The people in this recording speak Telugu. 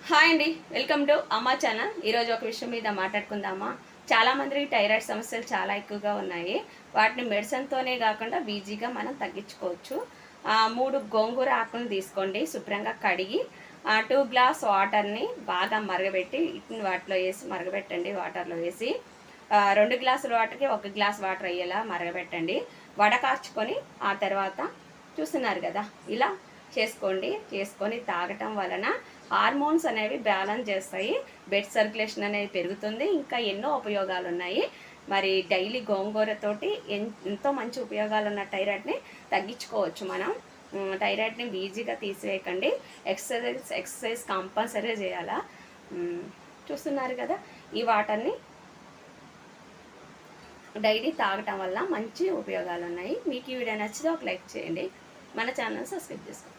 హాయ్ అండి, వెల్కమ్ టు అమ్మా ఛానల్. ఈరోజు ఒక విషయం మీద మాట్లాడుకుందామా. చాలామందికి థైరాయిడ్ సమస్యలు చాలా ఎక్కువగా ఉన్నాయి. వాటిని మెడిసిన్తోనే కాకుండా ఈజీగా మనం తగ్గించుకోవచ్చు. 3 గోంగూర ఆకులను తీసుకోండి, శుభ్రంగా కడిగి 2 గ్లాస్ వాటర్ని బాగా మరగబెట్టి వాటిలో వేసి మరగబెట్టండి. వాటర్లో వేసి 2 గ్లాసుల వాటర్కి 1 గ్లాస్ వాటర్ అయ్యేలా మరగబెట్టండి. వడకార్చుకొని ఆ తర్వాత చూస్తున్నారు కదా, ఇలా చేసుకొని తాగటం వలన హార్మోన్స్ అనేవి బ్యాలెన్స్ చేస్తాయి. బ్లడ్ సర్క్యులేషన్ అనేది పెరుగుతుంది. ఇంకా ఎన్నో ఉపయోగాలు ఉన్నాయి. మరి డైలీ గోంగూరతోటి ఎంతో మంచి ఉపయోగాలు ఉన్న థైరాయిడ్ని తగ్గించుకోవచ్చు మనం. థైరాయిడ్ని ఈజీగా తీసివేయకండి. ఎక్సర్సైజ్ కంపల్సరీ చేయాలా. చూస్తున్నారు కదా, ఈ వాటర్ని డైలీ తాగటం వల్ల మంచి ఉపయోగాలు ఉన్నాయి. మీకు ఈ వీడియో నచ్చితే ఒక లైక్ చేయండి. మన ఛానల్ సబ్స్క్రైబ్ చేసుకోండి.